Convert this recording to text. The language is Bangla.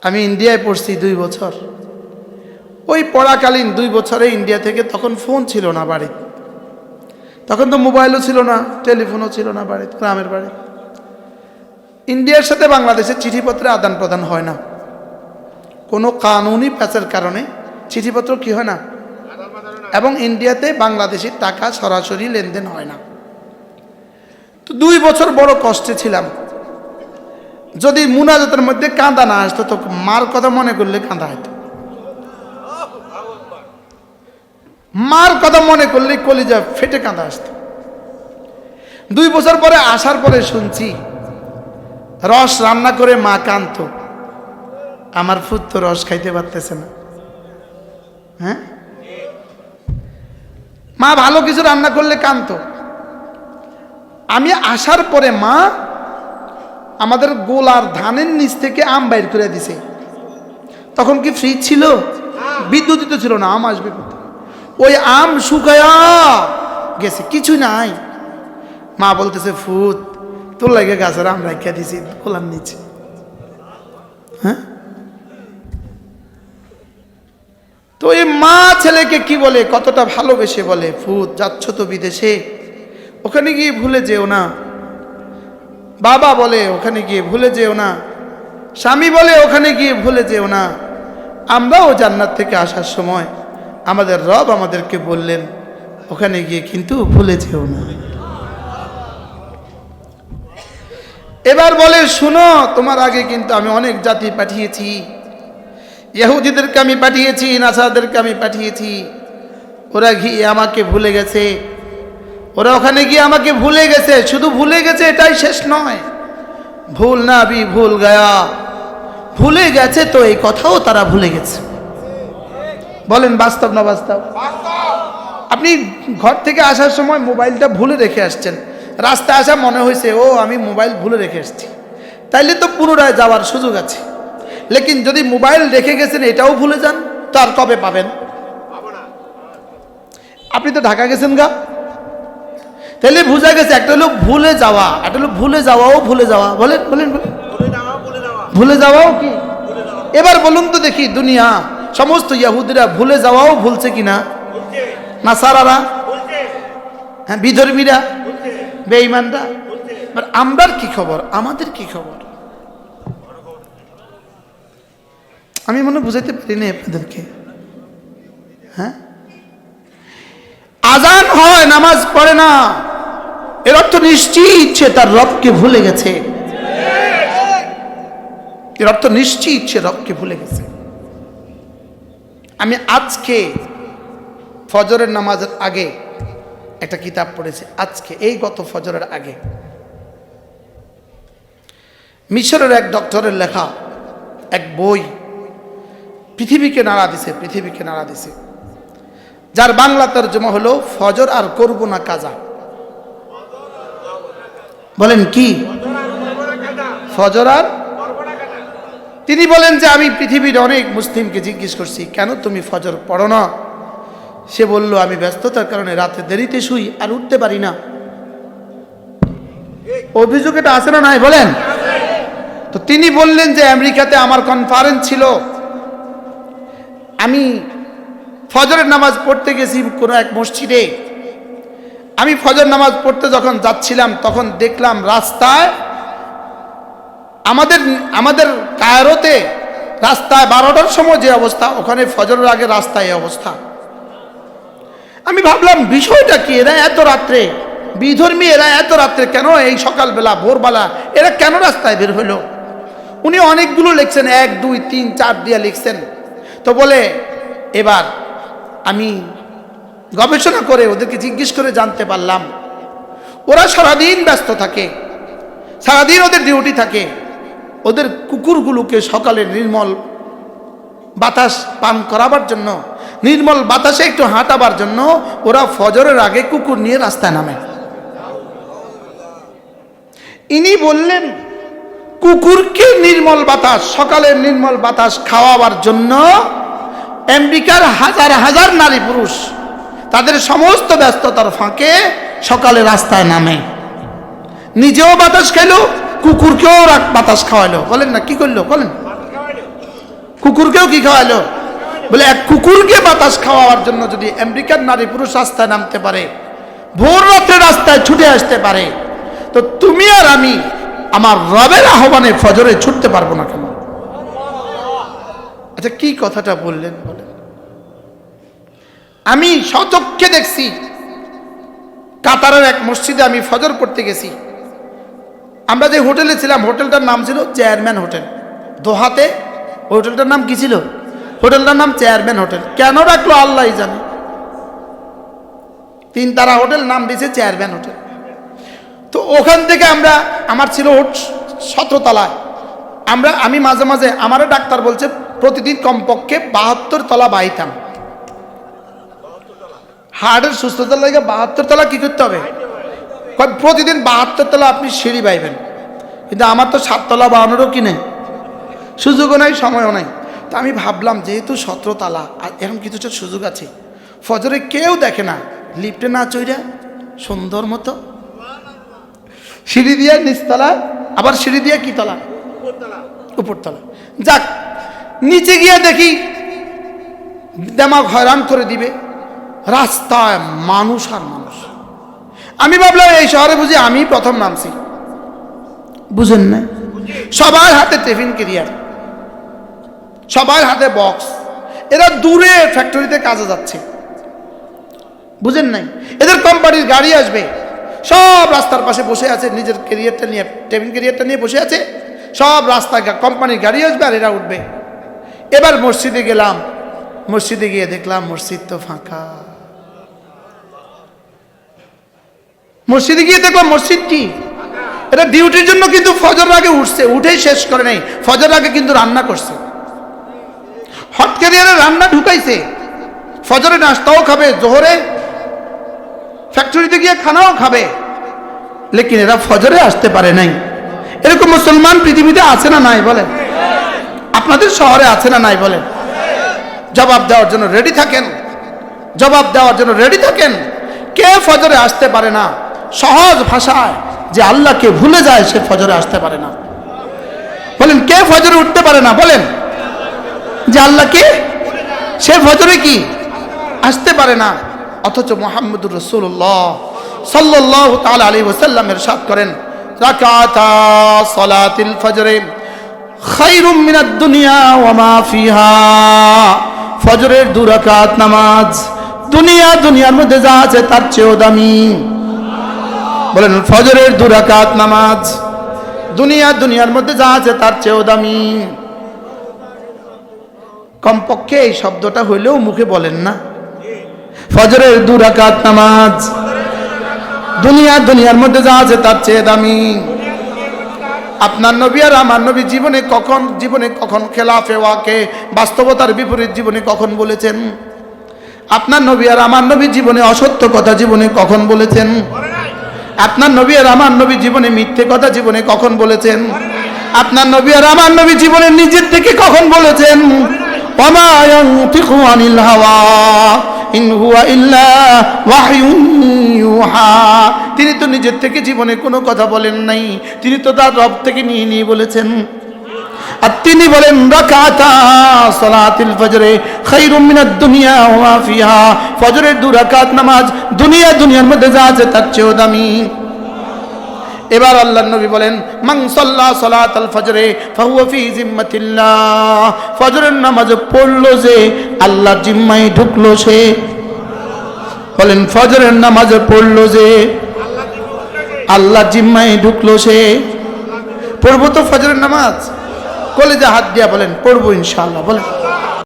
আমি ইন্ডিয়ায় পড়ছি 2 বছর। ওই পড়াকালীন 2 বছরে ইন্ডিয়া থেকে তখন ফোন ছিল না বাড়িতে, তখন তো মোবাইলও ছিল না, টেলিফোনও ছিল না বাড়িতে, গ্রামের বাড়ি। ইন্ডিয়ার সাথে বাংলাদেশের চিঠিপত্রে আদান প্রদান হয় না, কোনো কানুনি প্যাচের কারণে চিঠিপত্র কি হয় না, এবং ইন্ডিয়াতে বাংলাদেশের টাকা সরাসরি লেনদেন হয় না। তো 2 বছর বড় কষ্টে ছিলাম। যদি মুনাজাতের মধ্যে কাঁদা না আসতো তো মার কথা মনে করলে কাঁদা হতো, মার কথা মনে করলে কলিজা ফেটে কাঁদা আসতো। 2 বছর পরে আসার পরে শুনছি রস রান্না করে মা কাঁদতো, আমার ফুত তো রস খাইতে পারতেছে না। হ্যাঁ, মা ভালো কিছু রান্না করলে কাঁদতো। আমি আসার পরে মা আমাদের গোলার ধানের নিচ থেকে আম বাইর করে দিছে। তখন কি ফ্রিজ ছিল? বিদ্যুৎ তো ছিল না, আম আসবে কোথায়? ওই আম শুকায়া গেছে, কিছু নাই। মা বলতেছে ফুত তোর লাগে গাছের আম রাখিয়া দিছি গোলার নিচে। হ্যাঁ, তো এই মা ছেলেকে কি বলে, কতটা ভালোবেসে বলে, ফুত যাচ্ছ তো বিদেশে, ওখানে গিয়ে ভুলে যেও না। বাবা বলে ওখানে গিয়ে ভুলে যেও না, স্বামী বলে ওখানে গিয়ে ভুলে যেও না। আমরাও জান্নাত থেকে আসার সময় আমাদের রব আমাদেরকে বললেন ওখানে গিয়ে কিন্তু ভুলে যেও না। এবার বলে শুনো, তোমার আগে কিন্তু আমি অনেক জাতি পাঠিয়েছি, ইহুদিদেরকে আমি পাঠিয়েছি, নাসারাদেরকে আমি পাঠিয়েছি, ওরা গিয়ে আমাকে ভুলে গেছে, ওরা ওখানে গিয়ে আমাকে ভুলে গেছে। শুধু ভুলে গেছে এটাই শেষ নয়, ভুল না ভি ভুল গয়া, ভুলে গেছে তো এই কথাও তারা ভুলে গেছে। বলেন বাস্তব না বাস্তব? আপনি ঘর থেকে আসার সময় মোবাইলটা ভুলে রেখে আসছেন, রাস্তায় আসা মনে হয়েছে ও আমি মোবাইল ভুলে রেখে এসেছি, তাইলে তো পুনরায় যাওয়ার সুযোগ আছে। লেকিন যদি মোবাইল রেখে গেছেন এটাও ভুলে যান তো আর কবে পাবেন? আপনি তো ঢাকা গেছেন গা, তাহলে বোঝা গেছে একটা হলো ভুলে যাওয়া, একটা হলো ভুলে যাওয়াও ভুলে যাওয়া। বলেন বলেন বলেন, ভুলে যাওয়াও কি? এবার বলুন তো দেখি, দুনিয়া সমস্ত ইহুদিরা ভুলে যাওয়াও ভুলছে কিনা? নাসারারা, হ্যাঁ, বিধর্মীরা, বেঈমানরা। আমরার কি খবর, আমাদের কি খবর? আমি মনে বুঝাইতে পারিনি আপনাদেরকে। হ্যাঁ, আজান হয় নামাজ পড়ে না, এর অর্থ নিশ্চিত সে তার রবকে ভুলে গেছে, এর অর্থ নিশ্চিত সে রবকে ভুলে গেছে। আমি আজকে ফজরের নামাজের আগে একটা কিতাব পড়েছি, আজকে এই গত ফজরের আগে, মিশরের এক ডক্টরের লেখা এক বই, পৃথিবীকে নাড়া দিছে, পৃথিবীকে নাড়া দিছে, যার বাংলা তর্জমা হলো ফজর আর করব না কাজা। বলেন কি? ফজর আর, তিনি বলেন যে আমি পৃথিবীর অনেক মুসলিমকে জিজ্ঞেস করছি কেন তুমি ফজর পড়ো না? সে বলল আমি ব্যস্ততার কারণে রাতে দেরিতে শুই আর উঠতে পারি না। অভিযোগ এটা আছে না নাই বলেন? তো তিনি বললেন যে আমেরিকাতে আমার কনফারেন্স ছিল, আমি ফজরের নামাজ পড়তে গেছি কোনো এক মসজিদে। আমি ফজর নামাজ পড়তে যখন যাচ্ছিলাম তখন দেখলাম রাস্তায় আমাদের কায়রোতে রাস্তায় 12টার সময় যে অবস্থা, ওখানে ফজরের আগে রাস্তায় এই অবস্থা। আমি ভাবলাম বিষয়টা কি, এরা এত রাত্রে, বিধর্মী এরা এত রাত্রে কেন, এই সকালবেলা ভোরবেলা এরা কেন রাস্তায় বের হইল? উনি অনেকগুলো লিখছেন, 1 2 3 4 দিয়ে লিখছেন। তো বলে এবার আমি গবেষণা করে ওদেরকে জিজ্ঞেস করে জানতে পারলাম ওরা সারাদিন ব্যস্ত থাকে, সারাদিন ওদের ডিউটি থাকে, ওদের কুকুরগুলোকে সকালে নির্মল বাতাস পান করাবার জন্য, নির্মল বাতাসে একটু হাঁটাবার জন্য ওরা ফজরের আগে কুকুর নিয়ে রাস্তায় নামে। ইনি বললেন কুকুরকে নির্মল বাতাস, সকালের নির্মল বাতাস খাওয়াবার জন্য আমেরিকার হাজার হাজার নারী পুরুষ তাদের সমস্ত ব্যস্ততার ফাঁকে সকালে রাস্তায় নামে, নিজেও বাতাস খাইলো, কুকুরকেও বাতাস খাওয়াইলো। বলেন না কি করলো? বলেন কুকুরকেও কি খাওয়ালো? বলে এক কুকুরকে বাতাস খাওয়াবার জন্য যদি আমেরিকার নারী পুরুষ রাস্তায় নামতে পারে, ভোর রাত্রে রাস্তায় ছুটে আসতে পারে, তো তুমি আর আমি আমার রবের আহ্বানে ফজরে ছুটতে পারবো না কেন? আচ্ছা, কি কথাটা বললেন বলেন? আমি স্বচক্ষে দেখছি, কাতারের এক মসজিদে আমি ফজর পড়তে গেছি। আমরা যে হোটেলে ছিলাম, হোটেলটার নাম ছিল চেয়ারম্যান হোটেল, দোহাতে। হোটেলটার নাম কি ছিল? হোটেলটার নাম চেয়ারম্যান হোটেল। কেন রাখলো আল্লাহ জানে। 3 তারা হোটেল, নাম দিয়েছে চেয়ারম্যান হোটেল। তো ওখান থেকে আমার ছিল 17 তলায়। আমি মাঝে মাঝে, আমারও ডাক্তার বলছে প্রতিদিন কমপক্ষে 72 তলা বাইতাম। হার্টের সুস্থতার লাগে 72 তলা কি করতে হবে? প্রতিদিন 72 তলা আপনি সিঁড়ি বাইবেন। কিন্তু আমার তো 7 তলা বানানোরও কি নেই, সুযোগও নাই, সময়ও নাই। তো আমি ভাবলাম যেহেতু 17 তলা, আর এখন কিছুটা সুযোগ আছে, ফজরে কেউ দেখে না, লিফটে না চইরা সুন্দর মতো সিঁড়ি দিয়ে নিচতলা, আবার সিঁড়ি দিয়ে কি তলা? উপরতলা। যাক, নিচে গিয়ে দেখি দেমাগ হয়রান করে দিবে, রাস্তায় মানুষ আর মানুষ। আমি ভাবলাম এই শহরে বুঝি আমি প্রথম নামছি। বুঝেন না? সবার হাতে টিফিন ক্যারিয়ার, সবার হাতে বক্স। এরা দূরে ফ্যাক্টরিতে কাজে যাচ্ছে, বুঝেন নাই? এদের কোম্পানির গাড়ি আসবে, সব রাস্তার পাশে বসে আছে, নিজের ক্যারিয়ারটা নিয়ে, টিফিন ক্যারিয়ারটা নিয়ে বসে আছে। সব রাস্তায় কোম্পানির গাড়ি আসবে আর এরা উঠবে। এবার মসজিদে গেলাম, মসজিদে গিয়ে দেখলাম মসজিদ তো ফাঁকা। মসজিদে গিয়ে দেখলাম মসজিদ কি, এটা ডিউটির জন্য কিন্তু ফজর আগে উঠছে, উঠেই শেষ করে নেই, ফজর আগে কিন্তু রান্না করছে। হট ক্যারিয়ারে রান্না ঢুকাইছে, ফজরে নাস্তাও খাবে, জোহরে ফ্যাক্টরিতে গিয়ে খানাও খাবে, লেকিন এরা ফজরে আসতে পারে নাই। এরকম মুসলমান পৃথিবীতে আছে না নাই বলেন? আপনাদের শহরে আছে না নাই বলেন? জবাব দেওয়ার জন্য রেডি থাকেন, জবাব দেওয়ার জন্য রেডি থাকেন। কে ফজরে আসতে পারে না? সহজ ভাষায়, যে আল্লাহকে ভুলে যায় সে ফজরে আসতে পারে না। বলেন, কে ফজরে উঠতে পারে না? বলেন, যে আল্লাহকে, সে ফজরে কি আসতে পারে না। অথচ মুহাম্মদুর রাসূলুল্লাহ সাল্লাল্লাহু তাআলা আলাইহি ওয়াসাল্লাম ইরশাদ করেন, রাকাতা সালাতিল ফজরে খায়রুম মিনাদ দুনিয়া ওয়া মা ফিহা। ফজরের 2 রাকাত নামাজ দুনিয়ার মধ্যে যা আছে তার চেয়েও দামি। বলেন, ফজরের 2 রাকাত নামাজ দুনিয়ার মধ্যে যা আছে তার চেয়েও দামি। কমপক্ষে এই শব্দটা হইলেও মুখে বলেন না। ফজরের 2 রাকাত নামাজ দুনিয়ার মধ্যে যা আছে তার চেয়ে দামি। আপনার নবী আর আমার নবী জীবনে কখন খেলাফে ওয়াকে, বাস্তবতার বিপরীত জীবনে কখন বলেছেন? আপনার নবী আর আমার নবী জীবনে অসত্য কথা জীবনে কখন বলেছেন? আপনার নবী আর আমার নবী জীবনে মিথ্যে কথা জীবনে কখন বলেছেন? আপনার নবী আর আমার নবী জীবনে নিজের থেকে কখন বলেছেন? ওমা ইয়ানতিকু আনিল হাওয়া ইন হুয়া ইল্লা ওয়াহয়ুন ইউহা। তিনি তো নিজের থেকে জীবনে কোনো কথা বলেন নাই, তিনি তো তার রব থেকে নিয়ে বলেছেন। আর তিনি বলেন, রাকাতা সালাতিল ফজরে খায়রুম মিনাদ দুনিয়া ওয়া মা ফিহা। ফজরের 2 রাকাত নামাজ দুনিয়ার মধ্যে যা আছে তার চেয়েও দামি। এবার আল্লাহর নবী বলেন, মান সাল্লা সালাতাল ফজরে ফাহুয়া ফি জিম্মাতিল্লাহ। ফজরের নামাজ পড়লো যে আল্লাহর জিম্মায় ঢুকলো সে। বলেন, ফজরের নামাজ পড়লো যে আল্লাহর জিম্মায় ঢুকলো সে। পড়বো তো ফজরের নামাজ? কলেজে হাত দিয়া বলেন, পড়বো ইনশাআল্লাহ। বলেন।